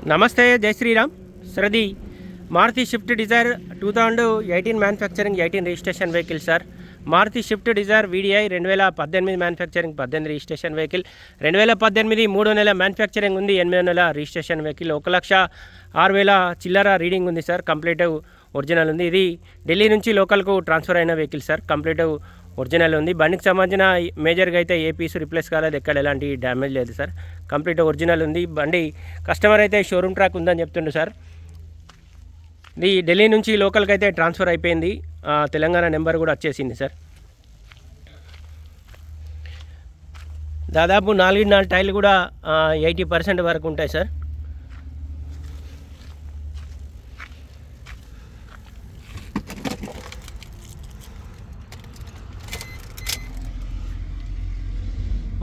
నమస్తే, జై శ్రీరామ్. సార్ అది Maruti Swift Dzire 2018 manufacturing 18 registration vehicle sir. Maruti Swift Dzire VDI 2018 manufacturing 18 registration vehicle. 2018 3వ నెల మ్యానుఫ్యాక్చరింగ్ ఉంది, 8వ నెల రిజిస్ట్రేషన్ వెహికల్. 1,06,000 చిల్లర రీడింగ్ ఉంది సార్. కంప్లీట్ ఒరిజినల్ ఉంది. ఇది ఢిల్లీ నుంచి లోకల్కు ట్రాన్స్ఫర్ అయిన వెహికల్ సార్. కంప్లీట్ ఒరిజినల్ ఉంది. బండికి సంబంధించిన మేజర్గా అయితే ఏ పీస్ రిప్లేస్ కాలేదు, ఎక్కడ ఎలాంటి డ్యామేజ్ లేదు సార్. కంప్లీట్ ఒరిజినల్ ఉంది. బండి కస్టమర్ అయితే షోరూమ్ ట్రాక్ ఉందని చెప్తుండు సార్. ఇది ఢిల్లీ నుంచి లోకల్కి అయితే ట్రాన్స్ఫర్ అయిపోయింది. తెలంగాణ నెంబర్ కూడా వచ్చేసింది సార్. దాదాపు 4 టైర్లు కూడా 80% వరకు ఉంటాయి సార్.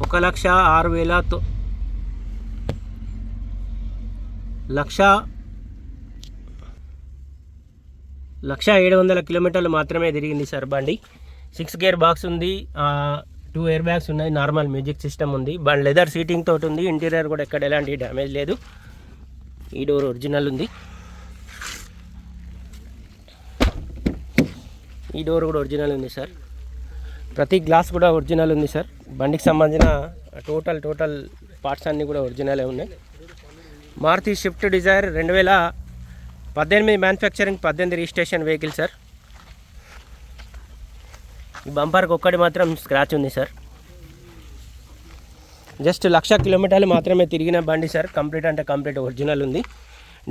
ఒక 1,07,000 కిలోమీటర్లు మాత్రమే తిరిగింది సార్ బండి. 6 గేర్ బాక్స్ ఉంది, 2 ఎయిర్ బ్యాగ్స్ ఉన్నాయి, నార్మల్ మ్యూజిక్ సిస్టమ్ ఉంది. బండి లెదర్ సీటింగ్ తోటి ఉంది. ఇంటీరియర్ కూడా ఎక్కడ ఎలాంటి డ్యామేజ్ లేదు. ఈ డోర్ ఒరిజినల్ ఉంది. ఈ డోర్ కూడా ఒరిజినల్ ఉంది సార్. ప్రతి గ్లాస్ కూడా ఒరిజినల్ ఉంది సార్. బండికి సంబంధించిన టోటల్ పార్ట్స్ అన్నీ కూడా ఒరిజినలే ఉన్నాయి. Maruti Swift Dzire 2018 manufacturing 18 registration vehicle sir. ఈ బంపర్కి ఒక్కటి మాత్రం స్క్రాచ్ ఉంది సార్. జస్ట్ 1,00,000 కిలోమీటర్లు మాత్రమే తిరిగిన బండి సార్. కంప్లీట్ ఒరిజినల్ ఉంది.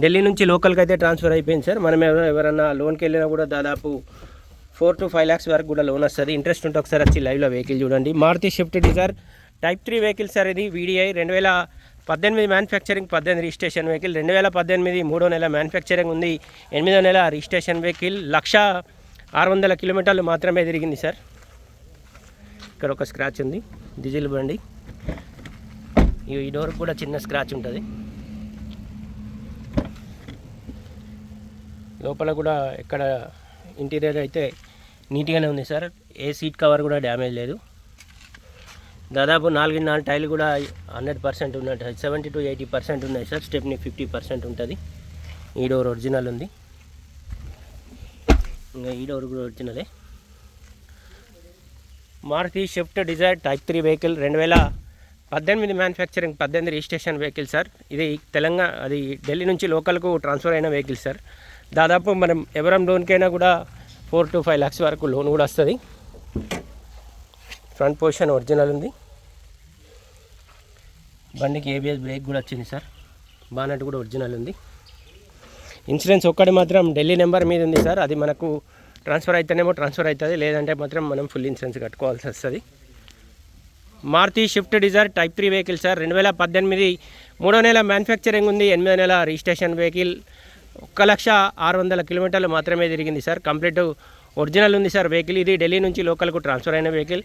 ఢిల్లీ నుంచి లోకల్కి అయితే ట్రాన్స్ఫర్ అయిపోయింది సార్. మనం ఎవరైనా లోన్కి వెళ్ళినా కూడా దాదాపు 4 to 5 lakhs వరకు కూడా లోన్ వస్తుంది. ఇంట్రెస్ట్ ఉంటే ఒకసారి వచ్చి లైవ్లో వెహికల్ చూడండి. Maruti Swift Dzire type 3 vehicle sir. ఇది వీడిఐ 2018 మ్యానుఫ్యాక్చరింగ్ 18 రిజిస్ట్రేషన్ వెహికల్. 2018 3వ నెల మ్యానుఫ్యాక్చరింగ్ ఉంది, 8వ నెల రిజిస్ట్రేషన్ వెహికల్. 1,06,000 కిలోమీటర్లు మాత్రమే తిరిగింది సార్. ఇక్కడ ఒక స్క్రాచ్ ఉంది, డీజిల్ బండి. ఈ డోర్ కూడా చిన్న స్క్రాచ్ ఉంటుంది. లోపల కూడా ఎక్కడ ఇంటీరియర్ అయితే నీట్గానే ఉంది సార్. ఏ సీట్ కవర్ కూడా డ్యామేజ్ లేదు. దాదాపు 4 టైర్లు కూడా 100% ఉన్నాయి, 70 to 80% ఉన్నాయి సార్. స్టెప్ని 50% ఉంటుంది. ఈ డోర్ ఒరిజినల్ ఉంది. ఇంకా ఈ డోర్ కూడా ఒరిజినలే. Maruti Swift Dzire type 3 vehicle 2018 manufacturing 18 registration vehicle sir. ఇది అది ఢిల్లీ నుంచి లోకల్కు ట్రాన్స్ఫర్ అయిన వెహికల్ సార్. దాదాపు మనం ఎవరం లోన్కైనా కూడా 4 to 5 lakhs వరకు లోన్ కూడా వస్తుంది. ఫ్రంట్ పొజిషన్ ఒరిజినల్ ఉంది. బండికి ABS బ్రేక్ కూడా వచ్చింది సార్. బానెట్ కూడా ఒరిజినల్ ఉంది. ఇన్సూరెన్స్ ఒక్కటి మాత్రం ఢిల్లీ నెంబర్ మీద ఉంది సార్. అది మనకు ట్రాన్స్ఫర్ అయితేనేమో ట్రాన్స్ఫర్ అవుతుంది, లేదంటే మాత్రం మనం ఫుల్ ఇన్సూరెన్స్ కట్టుకోవాల్సి వస్తుంది. Maruti Swift Dzire type 3 vehicle sir. 2018 3వ నెల మ్యానుఫ్యాక్చరింగ్ ఉంది, 8వ నెల రిజిస్ట్రేషన్ వెహికల్. 1,06,000 కిలోమీటర్లు మాత్రమే తిరిగింది సార్. కంప్లీట్ ఒరిజినల్ ఉంది సార్ వెహికల్. ఇది ఢిల్లీ నుంచి లోకల్కు ట్రాన్స్ఫర్ అయిన వెహికల్.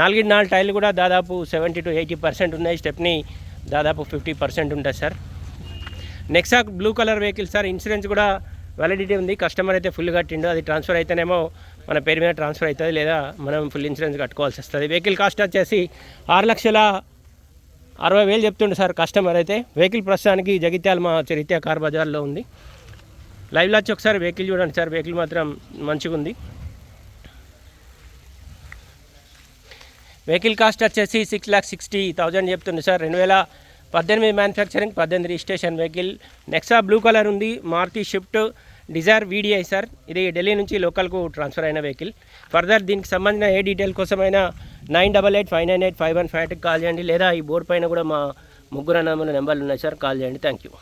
4 టైర్లు కూడా దాదాపు 70 to 80% ఉన్నాయి. స్టెప్ని దాదాపు 50% ఉంటుంది sir. Nexa blue colour vehicle sir. Insurance కూడా వ్యాలిడిటీ ఉంది. కస్టమర్ అయితే ఫుల్ కట్టిండు. అది ట్రాన్స్ఫర్ అయితేనేమో మన పేరు మీద ట్రాన్స్ఫర్ అవుతుంది, లేదా మనం ఫుల్ ఇన్సూరెన్స్ కట్టుకోవాల్సి వస్తుంది. వెహికల్ కాస్ట్ వచ్చేసి 6,60,000 చెప్తుండు సార్ కస్టమర్ అయితే. వెహికల్ ప్రస్తుతానికి జగిత్యాల మా చరిత్ర కార్ బజార్లో ఉంది. లైవ్లో వచ్చి ఒకసారి వెహికల్ చూడండి సార్. వెహికల్ మాత్రం మంచిగా ఉంది. వెహికల్ కాస్ట్ వచ్చేసి 6,60,000 చెప్తుంది sir. 2018 manufacturing 18 registration vehicle. Nexa blue colour ఉంది. Maruti Swift Dzire VDI sir. ఇది ఢిల్లీ నుంచి లోకల్కు ట్రాన్స్ఫర్ అయిన వెహికల్. ఫర్దర్ దీనికి సంబంధించిన ఏ డీటెయిల్ కోసమైనా 9885985158 కాల్ చేయండి, లేదా ఈ బోర్డు పైన కూడా మా ముగ్గురు నెంబర్లు ఉన్నాయి సార్. కాల్ చేయండి. Thank you.